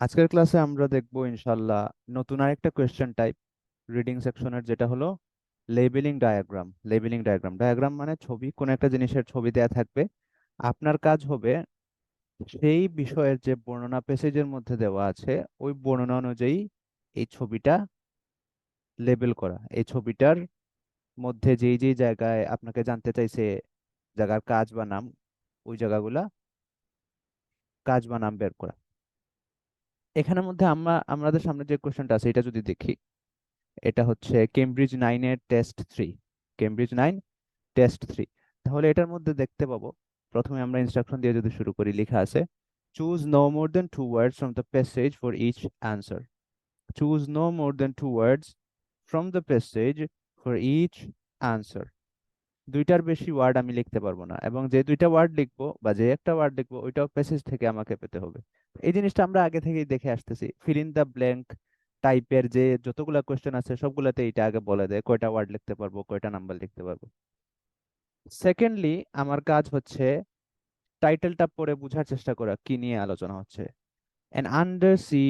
আজকের ক্লাসে আমরা দেখব ইনশাল্লাহ নতুন আরেকটা কোয়েশ্চেন টাইপ রিডিং সেকশনের, যেটা হলো লেবেলিং ডায়াগ্রাম। ডায়াগ্রাম মানে ছবি, কোন একটা জিনিসের ছবি দেয়া থাকবে। আপনার কাজ হবে সেই বিষয়ের যে বর্ণনা প্যাসেজের মধ্যে দেওয়া আছে ওই বর্ণনা অনুযায়ী এই ছবিটা লেবেল করা। এই ছবিটার মধ্যে যেই যেই জায়গায় আপনাকে জানতে চাইছে জায়গার কাজ বা নাম, ওই জায়গাগুলা কাজ বা নাম বের করা। এখানের মধ্যে আমাদের সামনে যে কোয়েশ্চেনটা আছে এটা যদি দেখি, এটা হচ্ছে কেমব্রিজ 9 টেস্ট 3। তাহলে এটার মধ্যে দেখতে পাবো, প্রথমে আমরা ইনস্ট্রাকশন দিয়ে যদি শুরু করি, লেখা আছে choose no more than 2 words from the passage for each answer. Choose no more than 2 words from the passage for each answer. দুইটার বেশি ওয়ার্ড আমি লিখতে পারবো না, এবং যে দুইটা ওয়ার্ড লিখবো বা যে একটা ওয়ার্ড লিখবো ওইটাও প্যাসেজ থেকে আমাকে পেতে হবে। এই জিনিসটা আমরা আগে থেকেই দেখে আসতেছি। ফিল ইন দ্য ব্ল্যাঙ্ক টাইপের যে যতগুলা কোয়েশ্চেন আছে সবগুলাতে এটা আগে বলে দেয় কয়টা ওয়ার্ড লিখতে পারবো, কয়টা নাম্বার লিখতে পারবো। সেকেন্ডলি, আমার কাজ হচ্ছে টাইটেলটা পড়ে বোঝার চেষ্টা করা কি নিয়ে আলোচনা হচ্ছে। অ্যান আন্ডার সি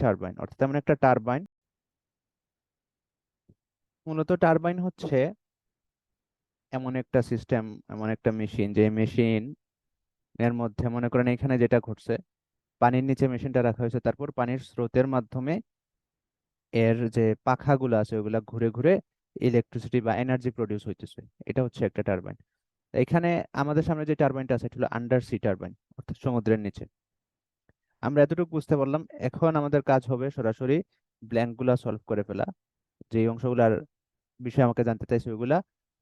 টারবাইন অর্থাৎ এমন একটা টারবাইন। মূলত টারবাইন হচ্ছে এমন একটা সিস্টেম, এমন একটা মেশিন, যে মেশিন এর মধ্যে মনে করেন এখানে যেটা ঘটছে, পানির নিচে মেশিনটা রাখা হয়েছে, তারপর পানির স্রোতের মাধ্যমে এর যে পাখাগুলো আছে ওগুলা ঘুরে ঘুরে ইলেকট্রিসিটি বা এনার্জি প্রডিউস হইতেছে। এটা হচ্ছে একটা টারবাইন। এখানে আমাদের সামনে যে টারবাইনটা আছে এটা হলো আন্ডার সি টারবাইন, অর্থাৎ সমুদ্রের নিচে। আমরা এতটুকু বুঝতে পারলাম। এখন আমাদের কাজ হবে সরাসরি ব্ল্যাঙ্ক গুলা সলভ করে ফেলা, যে অংশগুলার বিষয়ে আমাকে জানতে চাইছে ওইগুলা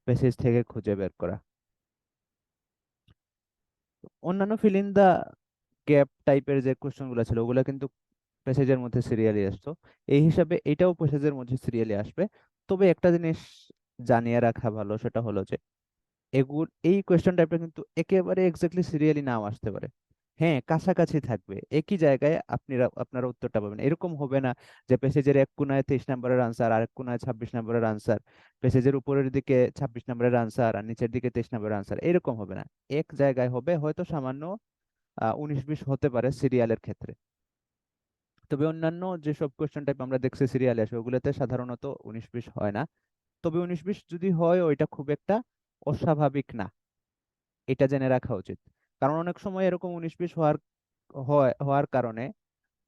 প্যাসেজ থেকে খুঁজে বের করা। অন্যান্য ফিল ইন দা গ্যাপ টাইপের যে কোশ্চেন গুলো ছিল ওগুলা কিন্তু প্যাসেজের মধ্যে সিরিয়ালি আসতো, এই হিসাবে এটাও প্যাসেজের মধ্যে সিরিয়ালি আসবে। তবে একটা জিনিস জানিয়ে রাখা ভালো, সেটা হলো যে এই কোয়েশ্চেন টাইপটা কিন্তু একেবারে এক্স্যাক্টলি সিরিয়ালি নাও আসতে পারে। হ্যাঁ, কাছাকাছি থাকবে, একই জায়গায় আপনারা উত্তরটা পাবেন। এরকম হবে না যে প্যাসেজের এক কোণায় 23 নম্বরের আনসার, আরেক কোণায় 26 নম্বরের আনসার, প্যাসেজের উপরের দিকে 26 নম্বরের আনসার আর নিচের দিকে 23 নম্বরের আনসার, এরকম হবে না। এক জায়গায় হবে, হয়তো সামান্য 19-20 হতে পারে সিরিয়ালের ক্ষেত্রে। তবে অন্যান্য যেসব কোয়েশ্চেন টাইপ আমরা দেখছি সিরিয়ালে আসে ওগুলোতে সাধারণত 19-20 হয় না। তবে 19-20 যদি হয় ওইটা খুব একটা অস্বাভাবিক না, এটা জেনে রাখা উচিত। কারণ অনেক সময় এরকম 19-20 হওয়ার কারণে,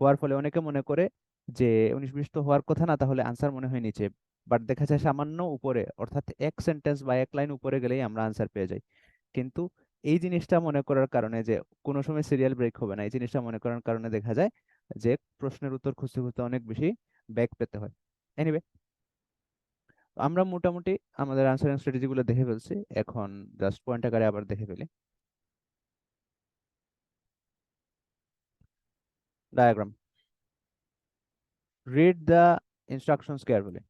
হওয়ার ফলে অনেকে মনে করে যে 19-20 তো হওয়ার কথা না, তাহলে আনসার মনে হয় নিচে। বাট দেখা যায় সামান্য উপরে, অর্থাৎ এক সেন্টেন্স বা এক লাইন উপরে গেলেই আমরা আনসার পেয়ে যাই। কিন্তু এই জিনিসটা মনে করার কারণে যে কোনো সময় সিরিয়াল ব্রেক হবে না, এই জিনিসটা মনে করার কারণে দেখা যায় যে প্রশ্নের উত্তর খুঁজতে খুঁজতে অনেক বেশি ব্যাক পেতে হয়। এনিওয়ে, আমরা মোটামুটি আমাদের আনসারিং স্ট্র্যাটেজি গুলো দেখে ফেলছি। এখন জাস্ট পয়েন্ট আকারে আবার দেখে ফেলি। Diagram. Read the instructions carefully,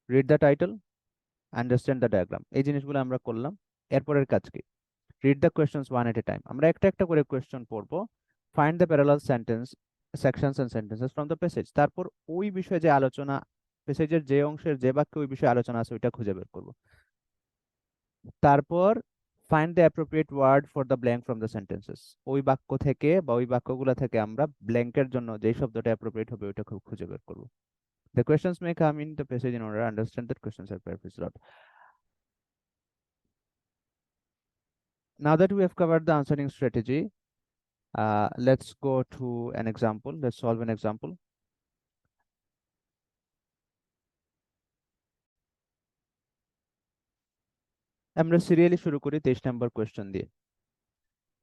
read the title, understand the diagram. এই জিনিসগুলো আমরা করলাম। এরপরের কাজ কি? Read the questions one at a time. আমরা একটা একটা করে কোয়েশ্চেন পড়বো। Find the parallel sentence sections and sentences from the passage. তারপর ওই বিষয়ে যে আলোচনা, প্যাসেজের যে অংশের যে বাক্যে ওই বিষয়ে আলোচনা আছে ওইটা খুঁজে বের করব। তারপর find the appropriate word for the blank from the sentences. ওই বাক্য থেকে বা ওই বাক্যগুলো থেকে আমরা ব্ল্যাঙ্কের জন্য যেই শব্দটা অ্যাপ্রোপ্রিয়েট হবে ওইটা খুঁজে বের করব। The questions may come in the passage in order. Understand that questions are paraphrased a lot. Now that we have covered the answering strategy, let's go to an example. Let's solve an example. আমরা serially শুরু করি 23 নম্বর question দিয়ে।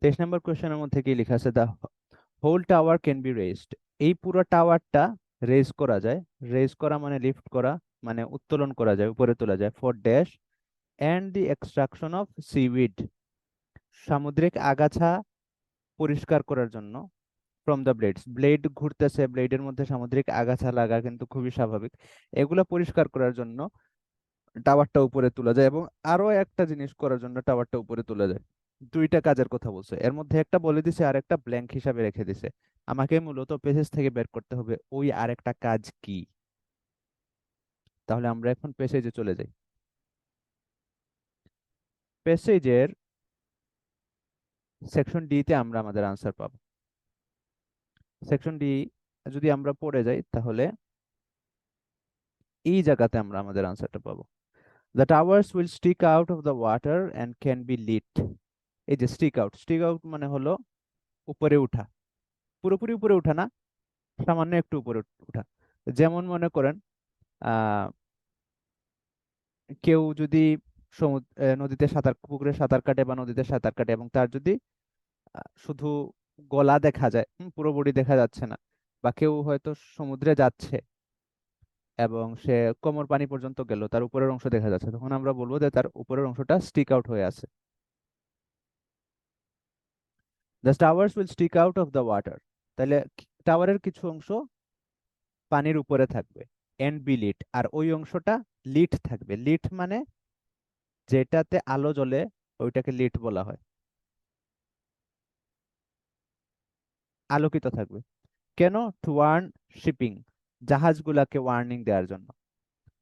23 নম্বর কোয়েশ্চেনের মধ্যে কি লেখা আছে? The whole tower can be raised. এই পুরো টাওয়ারটা রেজ করা যায়। রেজ করা মানে লিফট করা, মানে উত্তোলন করা যায়, উপরে তোলা যায়। For dash and the extraction of seaweed, সামুদ্রিক আগাছা পরিষ্কার করার জন্য। ফ্রম দ্য ব্লেডস, ব্লেড ঘুরতেছে, ব্লেডের মধ্যে সামুদ্রিক আগাছা লাগা কিন্তু খুবই স্বাভাবিক। এগুলা পরিষ্কার করার জন্য টাওয়ারটা উপরে তোলা যায়, এবং আরো একটা জিনিস করার জন্য টাওয়ারটা উপরে তোলা যায়। দুইটা কাজের কথা বলছে, এর মধ্যে একটা বলে দিছে আর একটা ব্ল্যাঙ্ক হিসাবে রেখে দিছে। আমাকে মূলত পেজেস থেকে বের করতে হবে ওই আরেকটা কাজ কি। তাহলে আমরা এখন পেসেজে চলে যাই। পেসেজের সেকশন ডি তে আমরা আমাদের আনসার পাবো। সেকশন ডি যদি আমরা পড়ে যাই তাহলে এই জায়গাতে আমরা আমাদের আনসারটা পাবো। The towers will stick out of the water and can be lit. এই যে স্টিক আউট মানে হলো উপরে উঠা, পুরোপুরি উপরে উঠা না, সামান্য একটু উপরে উঠা। যেমন মনে করেন আহ কেউ যদি নদীতে সাঁতার, পুকুরে সাঁতার কাটে বা নদীতে সাঁতার কাটে এবং তার যদি শুধু গলা দেখা যায়, পুরো বডি দেখা যাচ্ছে না, বা কেউ হয়তো সমুদ্রে যাচ্ছে এবং সে কোমর পানি পর্যন্ত গেল, তার উপরের অংশ দেখা যাচ্ছে, তখন আমরা বলবো যে তার উপরের অংশটা স্টিক আউট হয়ে আছে। The towers will stick out of the water, তাহলে টাওয়ারের কিছু অংশ পানির উপরে থাকবে, এন্ড বি লিট, আর ওই অংশটা লিট থাকবে। লিট মানে যেটাতে আলো জ্বলে ওইটাকে লিট বলা হয়, আলোকিত থাকবে। কেন? টু ওয়ার্ন শিপিং, জাহাজগুলাকে ওয়ার্নিং দেওয়ার জন্য।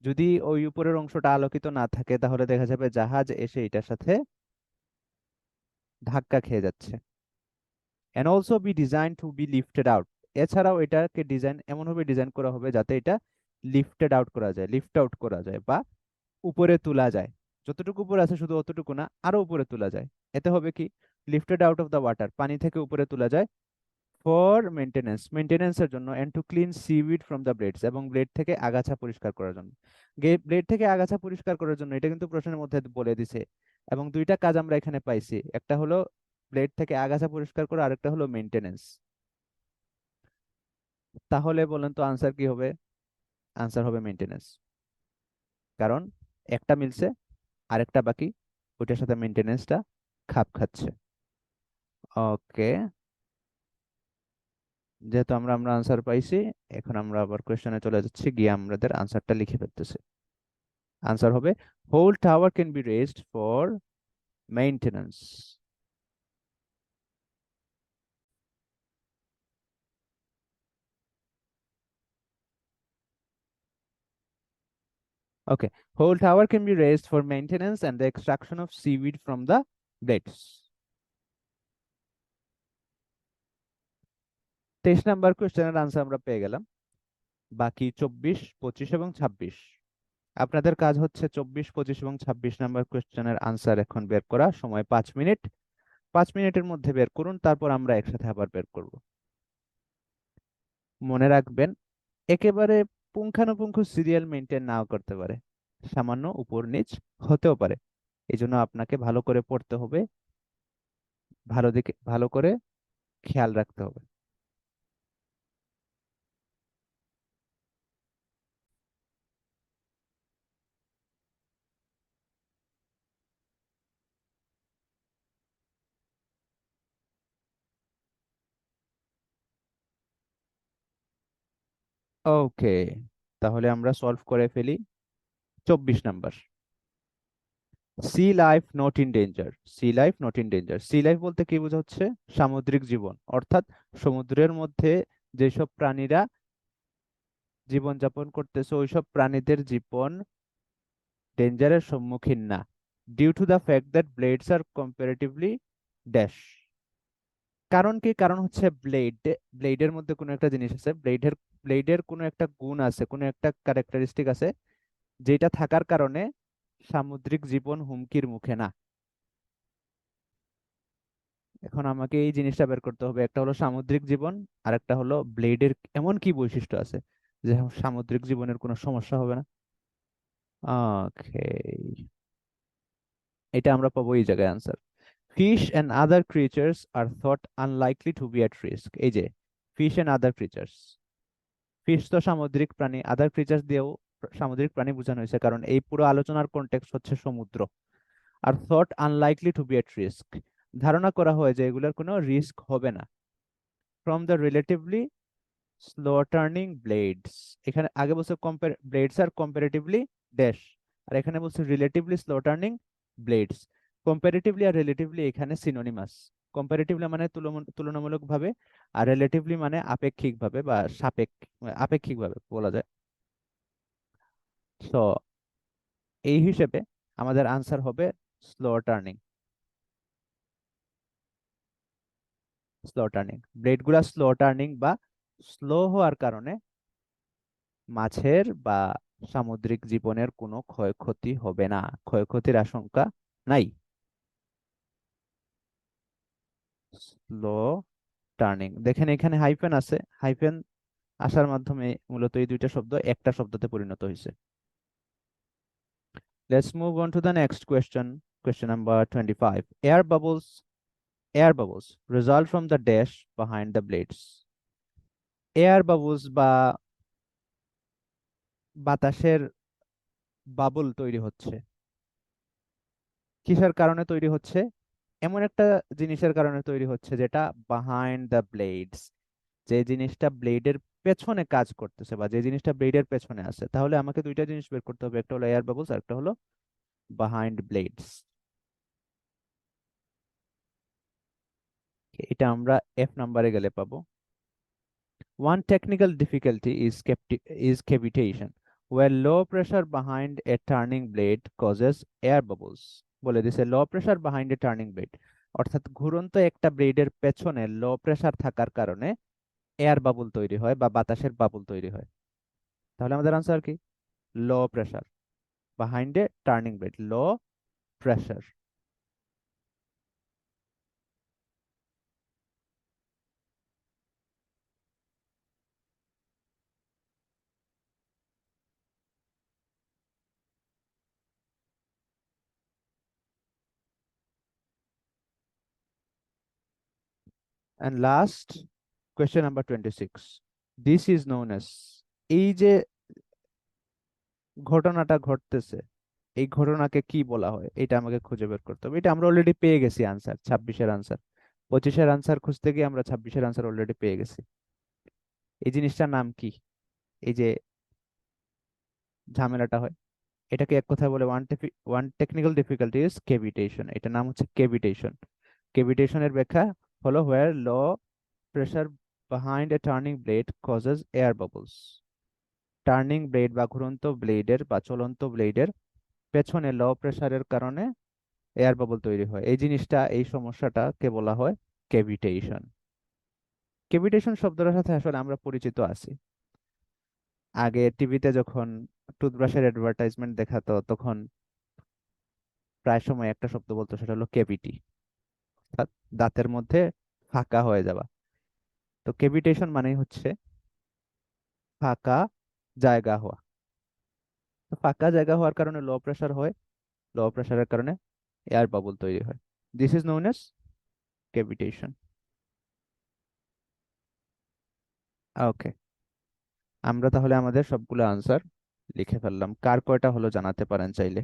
যদি ওই উপরের অংশটা আলোকিত না থাকে তাহলে দেখা যাবে জাহাজ এসে এটার সাথে ধাক্কা খেয়ে যাচ্ছে। And also be design to be lifted out, এছাড়াও এটাকে ডিজাইন এমনভাবে ডিজাইন করা হবে যাতে এটা লিফটেড আউট করা যায়, লিফট আউট করা যায় বা উপরে তোলা যায়। যতটুকু উপরে আছে শুধু অতটুকু না, আরো উপরে তোলা যায়। এতে হবে কি, lifted out of the water, পানি থেকে উপরে তোলা যায়। ফর মেনটেনেন্স, মেনটেনেন্সের জন্য। And to clean seaweed from the blades, এবং ব্লেড থেকে আগাছা পরিষ্কার করার জন্য। ব্লেড থেকে আগাছা পরিষ্কার করার জন্য, এটা কিন্তু প্রশ্নের মধ্যে বলে দিছে। এবং দুইটা কাজ আমরা এখানে পাইছি, একটা হলো ব্লেড থেকে আগাছা পরিষ্কার করা, আরেকটা হলো মেনটেনেন্স। তাহলে বলেন তো আনসার কি হবে? আনসার হবে মেনটেনেন্স, কারণ একটা মিলছে আরেকটা বাকি, ওইটার সাথে মেনটেনেন্সটা খাপ খাচ্ছে। ওকে, যেহেতু আমরা আমরা আনসার পাইছি, এখন আমরা আবার কোয়েশ্চেনে চলে যাচ্ছি, গিয়ে আমাদের আনসারটা লিখে ফেলতেছি। আনসার হবে whole tower can be raised for maintenance. Okay, whole tower can be raised for maintenance and the extraction of seaweed from the blades. 23 number কোয়েশ্চেনের আনসার আমরা পেয়ে গেলাম। বাকি 24, 25 এবং 26, আপনাদের কাজ হচ্ছে 24, 25 এবং 26 নাম্বার কোয়েশ্চেনের আনসার এখন বের করা। সময় 5 মিনিট, 5 মিনিটের মধ্যে বের করুন, তারপর আমরা একসাথে আবার বের করব। মনে রাখবেন, একেবারে পুঙ্খানুপুঙ্খ সিরিয়াল মেনটেন নাও করতে পারে, সামান্য উপর নিচ হতেও পারে। এই জন্য আপনাকে ভালো করে পড়তে হবে, ভালো দিকে ভালো করে খেয়াল রাখতে হবে। ওকে, তাহলে আমরা সলভ করে ফেলি। 24 number, sea life not in danger. Sea life not in danger, sea life বলতে কি বোঝাচ্ছে? সামুদ্রিক জীবন, অর্থাৎ সমুদ্রের মধ্যে যেসব প্রাণীরা জীবন যাপন করতেছে ওইসব প্রাণীদের জীবন ডেঞ্জারের সম্মুখীন না, due to the fact that blades R comparatively dash. কারণ কি? কারণ হচ্ছে ব্লেডের মধ্যে কোনো একটা জিনিস আছে, ব্লেডের কোনো একটা গুণ আছে, কোনো একটা ক্যারেক্টারিস্টিক আছে, যেটা থাকার কারণে সামুদ্রিক জীবন হুমকির মুখে না। এখন আমাকে এই জিনিসটা বের করতে হবে, একটা হলো সামুদ্রিক জীবন, আর একটা হলো ব্লেডের এমন কি বৈশিষ্ট্য আছে যে সামুদ্রিক জীবনের কোনো সমস্যা হবে না। ওকে, এটা আমরা পাবো এই জায়গায় answer. Fish and other creatures are thought unlikely to be at risk. এই যে fish and other creatures, fish তো সামুদ্রিক প্রাণী, আদার ক্রিচার্স দিয়েও সামুদ্রিক প্রাণী বোঝানো হয়েছে, কারণ এই পুরো আলোচনার কনটেক্সট হচ্ছে সমুদ্র। আর thought unlikely to be at risk, ধারণা করা হয় যে এগুলোর কোনো রিস্ক হবে না। From the relatively slow turning blades, এখানে আগে বলছে ব্লেডস আর কম্পারেটিভলি ড্যাশ, আর এখানে বলছে relatively slow turning blades. Comparatively আর রিলেটিভলি এখানে সিনোনিমাস। কম্পারেটিভলি মানে তুলনামূলকভাবে, আর রিলেটিভলি মানে আপেক্ষিকভাবে বা আপেক্ষিকভাবে বলা যায়। সো এই হিসেবে আমাদের আনসার হবে slow turning. Slow turning, blade গুলা স্লো টার্নিং বা স্লো হওয়ার কারণে মাছের বা সামুদ্রিক জীবনের কোনো ক্ষয়ক্ষতি হবে না, ক্ষয়ক্ষতির আশঙ্কা নাই। স্লো টার্নিং, দেখেন এখানে হাইফেন আছে, হাইফেন আসার মাধ্যমে মূলত এই দুইটা শব্দ একটা শব্দতে পরিণত হয়েছে। Let's move on to the next question. Question number 25. Air bubbles result from the dash behind the blades. Air bubbles বা বাতাসের বাবল তৈরি হচ্ছে কিসের কারণে তৈরি হচ্ছে? এমন একটা জিনিসের কারণে তৈরি হচ্ছে যেটা behind the blades, যে জিনিসটা ব্লেডের পেছনে কাজ করতেছে বা যে জিনিসটা ব্লেডের পেছনে আছে। তাহলে আমাকে দুইটা জিনিস বের করতে হবে, একটা হলো এয়ার বাবলস আর একটা হলো behind blades। এটা আমরা এফ নাম্বারে গেলে পাবো। One technical difficulty is cavitation, where low pressure behind a turning blade causes air bubbles. বলে দিছে low pressure behind a turning blade, অর্থাৎ ঘুরন্ত একটা ব্লেডের পেছনে লো প্রেসার থাকার কারণে এয়ার বাবল তৈরি হয় বা বাতাসের বাবল তৈরি হয়। তাহলে আমাদের আনসার কি? Low pressure behind a turning blade, low pressure. And last, question number 26. This is known as, এই যে ঘটনাটা ঘটতেছে, এই ঘটনাকে কি বলা হয় এটা আমাকে খুঁজে বের করতে হবে। এটা আমরা অলরেডি পেয়ে গেছি আনসার, 26-এর আনসার। 25-এর আনসার খুঁজতে গিয়ে আমরা 26-এর আনসার অলরেডি পেয়ে গেছি। এই জিনিসটার নাম কি? এই যে ঝামেলাটা হয়, এটাকে এক কথায় বলে one technical difficulty is cavitation. এটার নাম হচ্ছে কেভিটেশন। কেভিটেশনের ব্যাখ্যা হলো where low pressure behind a turning blade causes air bubbles. Turning blade বা ঘুরন্ত ব্লেডের বা চলন্ত ব্লেডের পেছনে লো প্রেসারের কারণে এয়ার বাবল তৈরি হয়। এই জিনিসটা, এই সমস্যাটাকে বলা হয় কেভিটেশন। কেভিটেশন শব্দটার সাথে আসলে আমরা পরিচিত আছি। আগে টিভিতে যখন টুথব্রাশের অ্যাডভার্টাইজমেন্ট দেখাতো তখন প্রায় সময় একটা শব্দ বলতো, সেটা হলো কেভিটি, অর্থাৎ দাঁতের মধ্যে ফাঁকা হয়ে যাওয়া। তো কেভিটেশন মানেই হচ্ছে ফাঁকা জায়গা হওয়া। তো ফাঁকা জায়গা হওয়ার কারণে লো প্রেসার হয়, লো প্রেসারের কারণে এয়ার বাবল তৈরি হয়। This is known as cavitation. Okay, আমরা তাহলে আমাদের সবগুলো আনসার লিখে ফেললাম। কার কয়টা হলো জানাতে পারেন চাইলে।